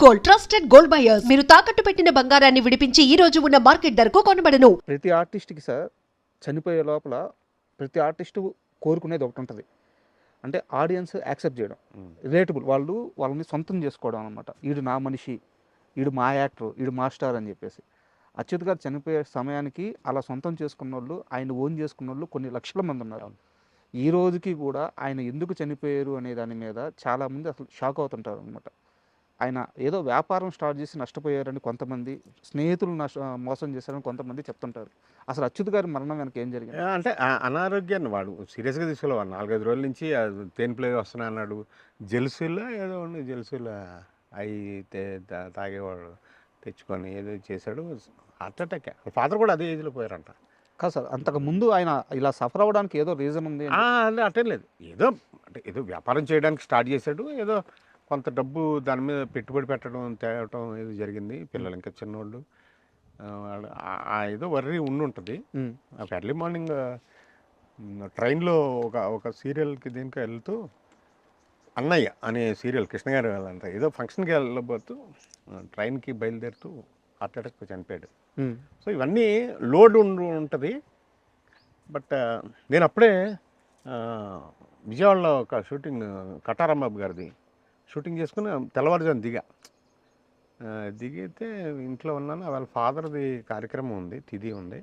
Gold trusted gold buyers మీరు తాకట్టు పెట్టిన బంగారాన్ని విడిపించి ఈ రోజు ఉన్న మార్కెట్ ధరకు కొనబడను. ప్రతి ఆర్టిస్ట్కి సార్ చనిపోయే లోపల ప్రతి ఆర్టిస్టు కోరుకునేది ఒకటి ఉంటుంది, అంటే ఆడియన్స్ యాక్సెప్ట్ చేయడం, రిలేటబుల్, వాళ్ళని సొంతం చేసుకోవడం అనమాట. వీడు నా మనిషి, వీడు మా యాక్టర్, వీడు మా స్టార్ అని చెప్పేసి. అచ్యుత్ గారు చనిపోయే సమయానికి అలా సొంతం చేసుకున్న వాళ్ళు, ఆయన ఓన్ చేసుకున్న వాళ్ళు కొన్ని లక్షల మంది ఉన్నారు. ఈ రోజుకి కూడా ఆయన ఎందుకు చనిపోయారు అనే దాని మీద చాలామంది అసలు షాక్ అవుతుంటారు అనమాట. ఆయన ఏదో వ్యాపారం స్టార్ట్ చేసి నష్టపోయారని కొంతమంది, స్నేహితులు మోసం చేశారని కొంతమంది చెప్తుంటారు. అసలు అచ్యుత్ గారి మరణం వెనక ఏం జరిగింది? అంటే అనారోగ్యాన్ని వాడు సీరియస్గా తీసుకోలేవాడు. 4-5 రోజుల నుంచి తేనె ప్లే వస్తున్నా అన్నాడు. జెల్సులో ఏదో ఉంది, జెల్సులో అవి తాగేవాడు, తెచ్చుకొని ఏదో చేశాడు. Heart attack. ఫాదర్ కూడా అదే ఏజ్లో పోయారంట. కాదు సార్, అంతకు ముందు ఆయన ఇలా సఫర్ అవ్వడానికి ఏదో రీజన్ ఉంది? అంటే అటేం లేదు, ఏదో వ్యాపారం చేయడానికి స్టార్ట్ చేశాడు. ఏదో కొంత డబ్బు దాని మీద పెట్టుబడి పెట్టడం, తేవటం ఏదో జరిగింది. పిల్లలు ఇంకా చిన్నోళ్ళు, ఏదో వర్రీ ఉంటుంది. ఎర్లీ మార్నింగ్ ట్రైన్లో ఒక సీరియల్కి దీనికి వెళ్తూ, అన్నయ్య అనే సీరియల్ కృష్ణ గారు వాళ్ళంట ఏదో ఫంక్షన్కి వెళ్ళబోతూ ట్రైన్కి బయలుదేరుతూ హార్ట్ అటాక్ చనిపోయాడు. సో ఇవన్నీ లోడ్ ఉంటుంది. బట్ నేను అప్పుడే విజయవాడలో ఒక షూటింగ్, కటారాంబాబు గారిది షూటింగ్ చేసుకుని తెల్లవారుజాము దిగితే ఇంట్లో ఉన్నాను. వాళ్ళ ఫాదర్ది కార్యక్రమం ఉంది, తిథి ఉంది,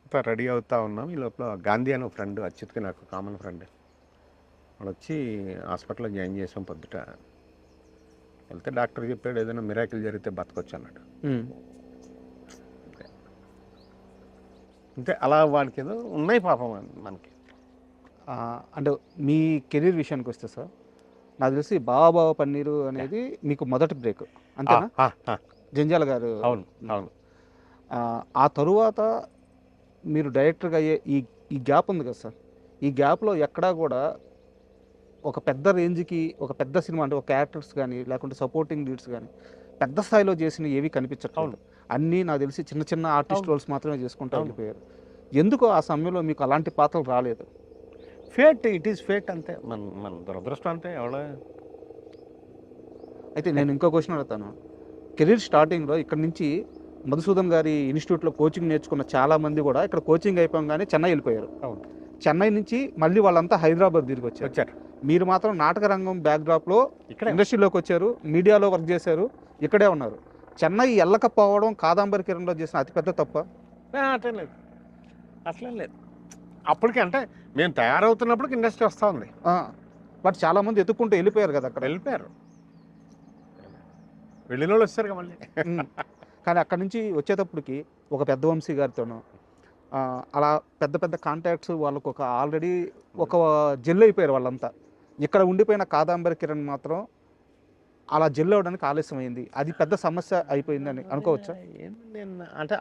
అంతా రెడీ అవుతూ ఉన్నాం. ఈ లోపల గాంధీ అనే ఫ్రెండ్, అచ్యుత్కి నాకు కామన్ ఫ్రెండ్, వాడు వచ్చి హాస్పిటల్లో జాయిన్ చేసాం. పొద్దుట వెళ్తే డాక్టర్ చెప్పాడు ఏదైనా మిరాకిల్ జరిగితే బతకొచ్చు అన్నాడు. అంటే అలా వాడికి ఏదో ఉన్నాయి పాపం మనకి. అంటే మీ కెరీర్ విషయానికి వస్తే సార్, నాకు తెలిసి బాబా పన్నీరు అనేది మీకు మొదటి బ్రేక్ అంతేనా? జంజాల గారు. అవును అవును. ఆ తరువాత మీరు డైరెక్టర్గా అయ్యే ఈ గ్యాప్ ఉంది కదా సార్, ఈ గ్యాప్లో ఎక్కడా కూడా ఒక పెద్ద రేంజ్కి, ఒక పెద్ద సినిమా అంటే ఒక యాక్టర్స్ కానీ లేకుంటే సపోర్టింగ్ లీడ్స్ కానీ పెద్ద స్థాయిలో చేసిన ఏవి కనిపించట్లేదు. అన్నీ నాకు తెలిసి చిన్న చిన్న ఆర్టిస్ట్ రోల్స్ మాత్రమే చేసుకుంటూ వెళ్ళిపోయారు. ఎందుకు ఆ సమయంలో మీకు అలాంటి పాత్రలు రాలేదు? ఫేట్, ఇట్ ఈస్ ఫేట్ అంతే, మన దురదృష్టం అంతే. ఎవడో అయితే నేను ఇంకో క్వశ్చన్ అడుగుతాను. కెరీర్ స్టార్టింగ్లో ఇక్కడ నుంచి మధుసూదన్ గారి ఇన్స్టిట్యూట్లో కోచింగ్ నేర్చుకున్న చాలామంది కూడా ఇక్కడ కోచింగ్ అయిపోగానే చెన్నై వెళ్ళిపోయారు. అవును. చెన్నై నుంచి మళ్ళీ వాళ్ళంతా హైదరాబాద్ తిరిగి వచ్చారు. మీరు మాత్రం నాటక రంగం బ్యాక్డ్రాప్లో ఇక్కడ ఇండస్ట్రీలోకి వచ్చారు, మీడియాలో వర్క్ చేశారు, ఇక్కడే ఉన్నారు. చెన్నై వెళ్ళకపోవడం కాదంబరి కిరణ్లో చేసిన అతిపెద్ద తప్ప? అట్లేం లేదు. అప్పటికి అంటే మేము తయారవుతున్నప్పటికి ఇండస్ట్రీ వస్తూ ఉంది. బట్ చాలామంది ఎత్తుక్కుంటూ వెళ్ళిపోయారు కదా, అక్కడ వెళ్ళిపోయారు, వెళ్ళిన వాళ్ళు వచ్చారు మళ్ళీ. కానీ అక్కడ నుంచి వచ్చేటప్పటికి ఒక పెద్ద వంశీ గారితోనూ అలా పెద్ద పెద్ద కాంటాక్ట్స్ వాళ్ళకు ఆల్రెడీ ఒక జెల్ అయిపోయారు వాళ్ళంతా. ఇక్కడ ఉండిపోయిన కాదంబరి కిరణ్ మాత్రం అలా జెల్ అవ్వడానికి ఆలస్యం అయింది. అది పెద్ద సమస్య అయిపోయిందని అనుకోవచ్చా? నేను అంటే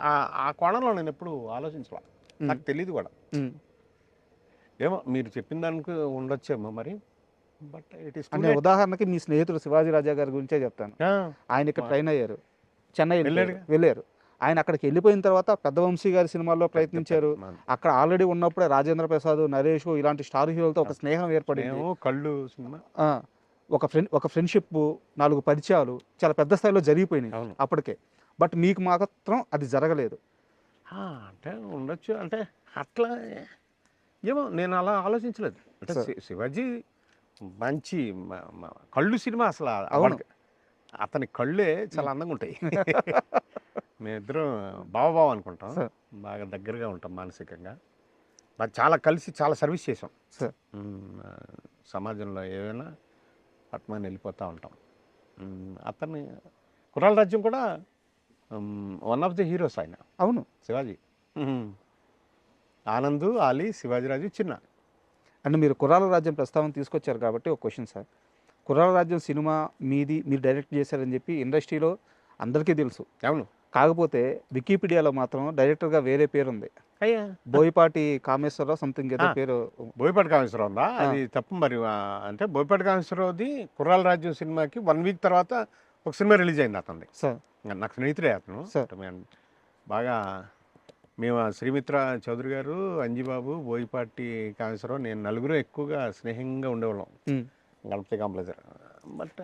ఆ కోణంలో నేను ఎప్పుడు ఆలోచించాల, నాకు తెలియదు కూడా. ఏమో మీరు చెప్పిన దానికి ఉండొచ్చేమో మరి. బట్ ఇట్ ఈస్ అంటే ఉదాహరణకి మీ స్నేహితుడు శివాజీ రాజా గారి గురించే చెప్తాను. ఆయన ఇక్కడ ట్రైన్ అయ్యారు, చెన్నై వెళ్ళారు. ఆయన అక్కడికి వెళ్ళిపోయిన తర్వాత పెద్ద వంశీ గారి సినిమాల్లో ప్రయత్నించారు. అక్కడ ఆల్రెడీ ఉన్నప్పుడే రాజేంద్ర ప్రసాద్, నరేష్ ఇలాంటి స్టార్ హీరోలతో ఒక స్నేహం ఏర్పడింది. కళ్ళు సినిమా, ఒక ఫ్రెండ్షిప్, 4 పరిచయాలు చాలా పెద్ద స్థాయిలో జరిగిపోయినాయి అప్పటికే. బట్ మీకు మాత్రం అది జరగలేదు. అంటే ఉండొచ్చు, అంటే అట్లా ఏమో నేను అలా ఆలోచించలేదు. అంటే శివాజీ మంచి కళ్ళు సినిమా అసలు. అవును, అతని కళ్ళే చాలా అందంగా ఉంటాయి. మేమిద్దరం బావ అనుకుంటాం, బాగా దగ్గరగా ఉంటాం మానసికంగా. బాగా చాలా కలిసి చాలా సర్వీస్ చేసాం సమాజంలో. ఏమైనా పట్మని వెళ్ళిపోతూ ఉంటాం. అతన్ని కుర్రాల రాజ్యం కూడా వన్ ఆఫ్ ది హీరోస్ ఆయన. అవును, శివాజీ, ఆనంద్, ఆలీ, శివాజీరాజు, చిన్న. అంటే మీరు కుర్రాల రాజ్యం ప్రస్తావన తీసుకొచ్చారు కాబట్టి ఒక క్వశ్చన్ సార్. కుర్రాల రాజ్యం సినిమా మీరు డైరెక్ట్ చేశారని చెప్పి ఇండస్ట్రీలో అందరికీ తెలుసు. అవును. కాకపోతే వికీపీడియాలో మాత్రం డైరెక్టర్గా వేరే పేరు ఉంది, బోయపాటి కామేశ్వరరావు సంథింగ్ ఏదో పేరు. బోయపాటి కామేశ్వరరావు ఉందా? అది తప్పు మరి. అంటే బోయపాటి కామేశ్వరరావుది కుర్రాల రాజ్యం సినిమాకి 1 వీక్ తర్వాత ఒక సినిమా రిలీజ్ అయింది అతనిది. సార్ నాకు స్నేహితుడే అతను. బాగా మేము శ్రీమిత్ర చౌదరి గారు, అంజిబాబు, బోయపాటి కామేశ్వరరావు, నేను నలుగురు ఎక్కువగా స్నేహంగా ఉండేవాళ్ళం గణపతి కాంప్లెక్స్. బట్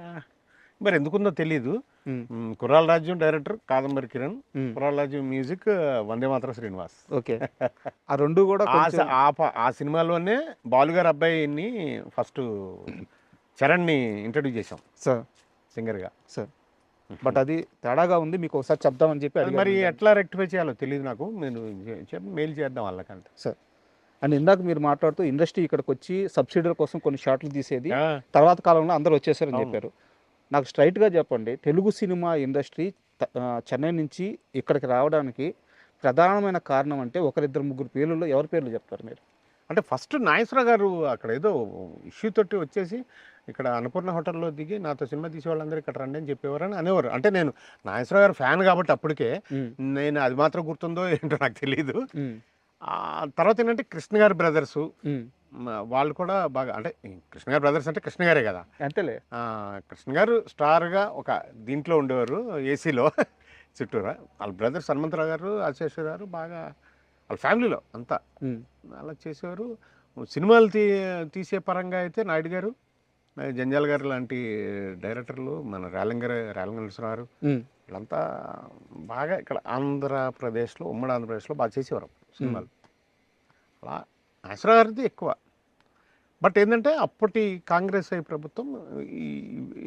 మరి ఎందుకుందో తెలీదు. ఉమ్, కుర్రాల రాజ్యం డైరెక్టర్ కాదంబరి కిరణ్, ఉమ్. కుర్రాల రాజ్యం మ్యూజిక్ వందే మాతరం శ్రీనివాస్. ఓకే. ఆ రెండు కూడా ఆ కొంచెం స- ఆ ప- ఆ సినిమాలోనే బాలుగారు అబ్బాయిని ఫస్ట్ చరణ్ని ఇంట్రడ్యూస్ చేసాం సార్ సింగర్గా. సార్ బట్ అది తేడాగా ఉంది, మీకు ఒకసారి చెప్దామని చెప్పి అది అడిగాను మరి నేను. ఎట్లా రెక్టిఫై చేయాలో తెలియదు నాకు. నేను మెయిల్ చేద్దాం వాళ్ళకంటే. సార్ అండ్ ఇందాక మీరు మాట్లాడుతూ ఇండస్ట్రీ ఇక్కడికి వచ్చి సబ్సిడీల కోసం కొన్ని షాట్లు తీసేది, ఆ, తర్వాత కాలంలో అందరూ వచ్చేసారని అవును. చెప్పారు. నాకు స్ట్రైట్గా చెప్పండి, తెలుగు సినిమా ఇండస్ట్రీ చెన్నై నుంచి ఇక్కడికి రావడానికి ప్రధానమైన కారణం అంటే ఒకరిద్దరు ముగ్గురు పేర్లలో ఎవరి పేర్లు చెప్తారు మీరు? అంటే ఫస్ట్ నాగేశ్వరరావు గారు అక్కడ ఏదో ఇష్యూ తోటి వచ్చేసి ఇక్కడ అన్నపూర్ణ హోటల్లో దిగి నాతో సినిమా తీసే వాళ్ళందరూ ఇక్కడ రండి అని చెప్పేవారని అనేవారు. అంటే నేను నాగేశ్వరరావు గారు ఫ్యాన్ కాబట్టి అప్పటికే నేను అది మాత్రం గుర్తుందో ఏంటో నాకు తెలియదు. ఆ తర్వాత ఏంటంటే కృష్ణ గారి బ్రదర్స్ వాళ్ళు కూడా బాగా, అంటే కృష్ణ గారి బ్రదర్స్ అంటే కృష్ణ గారే కదా. అంతేలే. కృష్ణ గారు స్టార్గా ఒక దీంట్లో ఉండేవారు ఏసీలో చుట్టూరా. వాళ్ళ బ్రదర్స్ హనుమంతరావు గారు, ఆశేశ్వర గారు బాగా వాళ్ళ ఫ్యామిలీలో అంతా అలా చేసేవారు. సినిమాలు తీసే పరంగా అయితే నాయుడు గారు, జంజాల్ గారు లాంటి డైరెక్టర్లు, మన రేలంగేశ్వర గారు వీళ్ళంతా బాగా ఇక్కడ ఆంధ్రప్రదేశ్లో, ఉమ్మడి ఆంధ్రప్రదేశ్లో బాగా చేసేవారు సినిమాలు. అలా నాగేశ్వర గారిది ఎక్కువ. బట్ ఏంటంటే అప్పటి కాంగ్రెస్ ప్రభుత్వం ఈ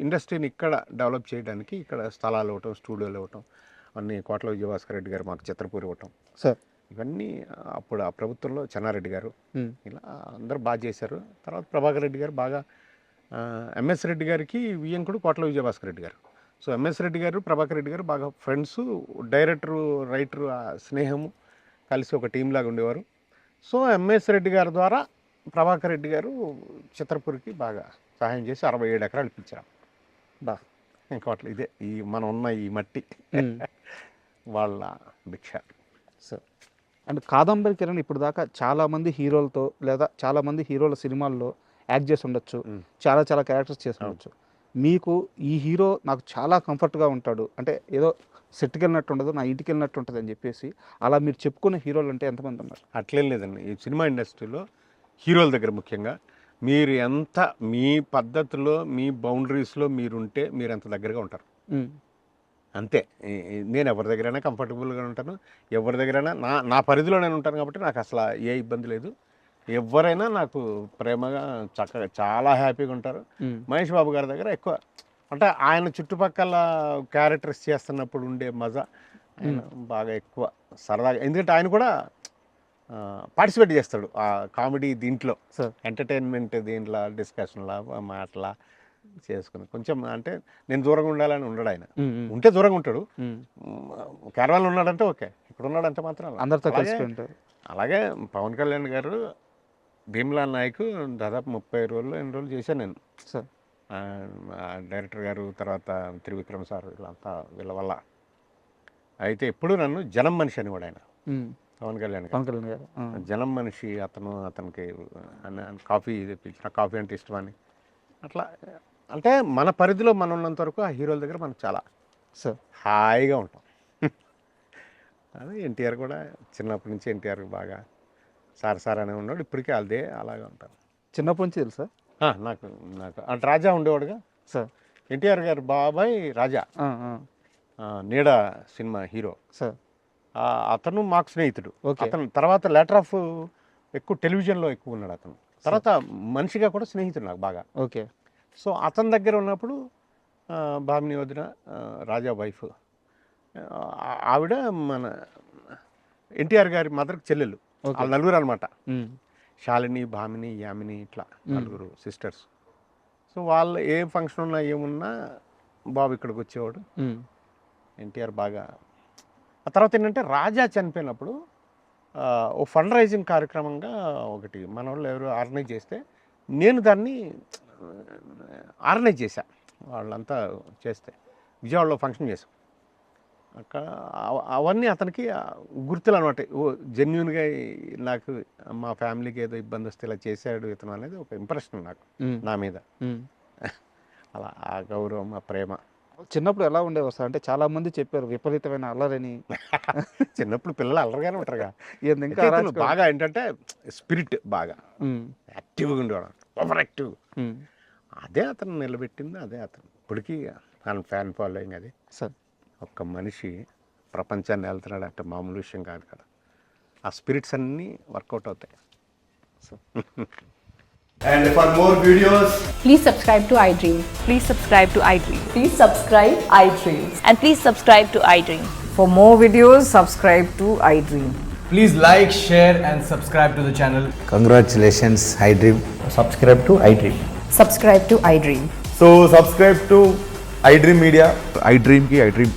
ఇండస్ట్రీని ఇక్కడ డెవలప్ చేయడానికి ఇక్కడ స్థలాలు ఇవ్వటం, స్టూడియోలు ఇవ్వటం, అన్ని కోట్ల విజయభాస్కర్ రెడ్డి గారు మాకు చిత్రపూరి ఇవ్వటం, సార్ ఇవన్నీ అప్పుడు ఆ ప్రభుత్వంలో చెన్నారెడ్డి గారు ఇలా అందరూ బాగా చేశారు. తర్వాత ప్రభాకర్ రెడ్డి గారు బాగా, ఎంఎస్ రెడ్డి గారికి వియ్యంకుడు కోట్ల విజయభాస్కర్ రెడ్డి గారు. సో ఎంఎస్ రెడ్డి గారు, ప్రభాకర్ రెడ్డి గారు బాగా ఫ్రెండ్స్, డైరెక్టరు రైటరు స్నేహము కలిసి ఒక టీం లాగా ఉండేవారు. సో ఎంఎస్ రెడ్డి గారి ద్వారా ప్రభాకర్ రెడ్డి గారు చిత్రపూరికి బాగా సహాయం చేసి 67 ఎకరాలు ఇప్పించారు. బా ఇంకా అట్లా ఇదే ఈ మనం ఉన్న ఈ మట్టి వాళ్ళ భిక్ష. సార్ అండ్ కాదంబరి కిరణ్ ఇప్పుడు దాకా చాలామంది హీరోలతో లేదా చాలామంది హీరోల సినిమాల్లో యాక్ట్ చేసి ఉండొచ్చు, చాలా చాలా క్యారెక్టర్స్ చేసి ఉండొచ్చు. మీకు ఈ హీరో నాకు చాలా కంఫర్ట్గా ఉంటాడు అంటే ఏదో సెట్కి వెళ్ళినట్టు ఉండదు, నా ఇంటికి వెళ్ళినట్టు ఉంటుంది అని చెప్పేసి అలా మీరు చెప్పుకునే హీరోలు అంటే ఎంతమంది ఉన్నారు? అట్లేం లేదండి. ఈ సినిమా ఇండస్ట్రీలో హీరోల దగ్గర ముఖ్యంగా మీరు ఎంత మీ పద్ధతిలో, మీ బౌండరీస్లో మీరుంటే మీరు ఎంత దగ్గరగా ఉంటారు అంతే. నేను ఎవరి దగ్గరైనా కంఫర్టబుల్గా ఉంటాను, ఎవరి దగ్గరైనా నా పరిధిలో నేను ఉంటాను కాబట్టి నాకు అసలు ఏ ఇబ్బంది లేదు. ఎవరైనా నాకు ప్రేమగా చక్కగా చాలా హ్యాపీగా ఉంటారు. మహేష్ బాబు గారి దగ్గర ఎక్కువ అంటే ఆయన చుట్టుపక్కల క్యారెక్టర్స్ చేస్తున్నప్పుడు ఉండే మజా ఆయన బాగా ఎక్కువ సరదాగా, ఎందుకంటే ఆయన కూడా పార్టిసిపేట్ చేస్తాడు ఆ కామెడీ దీంట్లో, ఎంటర్టైన్మెంట్ దీంట్లో, డిస్కషన్లా మాటలా చేసుకుని కొంచెం అంటే నేను దూరంగా ఉండాలని ఉండడు ఆయన. ఉంటే దూరంగా ఉంటాడు, కేరళలో ఉన్నాడంటే ఓకే, ఇక్కడ ఉన్నాడంటే మాత్రం అందరితో అలాగే. కలిసి ఉంటారు. అలాగే పవన్ కళ్యాణ్ గారు భీమ్లా నాయక్ దాదాపు 30 రోజులు ఎన్ని రోజులు చేశాను నేను. సార్ డైరెక్టర్ గారు, తర్వాత త్రివిక్రమ్ సార్, వీళ్ళంతా వీళ్ళ వల్ల. అయితే ఎప్పుడు నన్ను జనం మనిషి అని కూడా ఆయన పవన్ కళ్యాణ్ గారు జనం మనిషి, అతనికి కాఫీ తెప్పించిన, కాఫీ అంటే ఇష్టమని అట్లా. అంటే మన పరిధిలో మనం ఉన్నంత వరకు ఆ హీరోల దగ్గర మనకు చాలా హాయిగా ఉంటాం. అదే ఎన్టీఆర్ కూడా చిన్నప్పటి నుంచి ఎన్టీఆర్ బాగా సార్ అనే ఉన్నాడు, ఇప్పటికీ అదే అలాగే ఉంటారు. చిన్నప్పటి నుంచి తెలుసా నాకు అంటే రాజా ఉండేవాడుగా సార్, ఎన్టీఆర్ గారు బాబాయ్ రాజా, నీడ సినిమా హీరో సార్. అతను మాకు స్నేహితుడు. అతను తర్వాత లెటర్ ఆఫ్ ఎక్కువ టెలివిజన్లో ఎక్కువ ఉన్నాడు అతను. తర్వాత మనిషిగా కూడా స్నేహితుడు నాకు బాగా. ఓకే. సో అతని దగ్గర ఉన్నప్పుడు భామిని వదిన, రాజా వైఫ్, ఆవిడ మన ఎన్టీఆర్ గారి మదర్కి చెల్లెలు, వాళ్ళ నలుగురు అనమాట. శాలిని, భామిని, యామిని, ఇట్లా నలుగురు సిస్టర్స్. సో వాళ్ళు ఏ ఫంక్షన్ ఉన్నా ఏమున్నా బాబు ఇక్కడికి వచ్చేవాడు. ఎన్టీఆర్ బాగా. ఆ తర్వాత ఏంటంటే రాజా చనిపోయినప్పుడు ఓ ఫండ్ రైజింగ్ కార్యక్రమంగా ఒకటి మన వాళ్ళు ఎవరు ఆర్గనైజ్ చేస్తే నేను దాన్ని ఆర్గనైజ్ చేశా. వాళ్ళంతా చేస్తే విజయవాడలో ఫంక్షన్ చేసాం. అక్కడ అవన్నీ అతనికి గుర్తులు అనమాట. ఓ జెన్యున్గా నాకు మా ఫ్యామిలీకి ఏదో ఇబ్బంది వస్తే ఇలా చేశాడు ఇతను అనేది ఒక ఇంప్రెషన్ నాకు నా మీద. అలా ఆ గౌరవం, ఆ ప్రేమ. చిన్నప్పుడు ఎలా ఉండేవారు సార్? అంటే చాలా మంది చెప్పారు విపరీతమైన అల్లరని. చిన్నప్పుడు పిల్లలు అల్లరిగానే ఉంటారుగా. ఇంకా బాగా ఏంటంటే స్పిరిట్ బాగా యాక్టివ్గా ఉండేవాడు, ఓవర్ యాక్టివ్. అదే అతను నిలబెట్టింది, అదే అతను ఇప్పటికీ ఫ్యాన్ ఫాలోయింగ్ అది. సార్ ఒక్క మనిషి ప్రపంచాన్ని వెళ్తున్నాడు అంటే మామూలు విషయం కాదు కదా. ఆ స్పిరిట్స్ అన్నీ వర్కౌట్ అవుతాయి. And for more videos, Please subscribe to iDream. Please subscribe to iDream. Please subscribe iDream. And please subscribe to iDream. For more videos, subscribe to iDream. please like, share, and subscribe to the channel. Congratulations, iDream. Subscribe to iDream. Subscribe to iDream. So, subscribe to iDream Media. iDream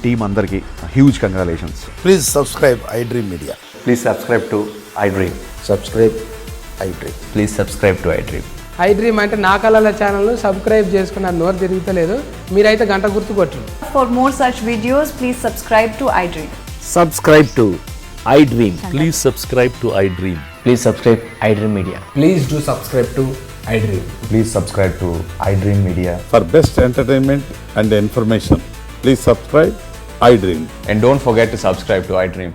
team అందరికి huge congratulations. Please subscribe iDream Media. Please subscribe to iDream. Subscribe iDream. Please subscribe to iDream. iDream అంటే నా కళల ఛానల్ను subscribe చేసుకున్న నోరు తిరుగుతలేదు, మీరైతే గంట గుర్తు కొట్టండి. For more such videos, please subscribe to iDream. Subscribe to iDream. Please subscribe to iDream. Please subscribe iDream Media. Please do subscribe to iDream. Please subscribe to iDream Media. For best entertainment and information, please subscribe iDream. And don't forget to subscribe to iDream.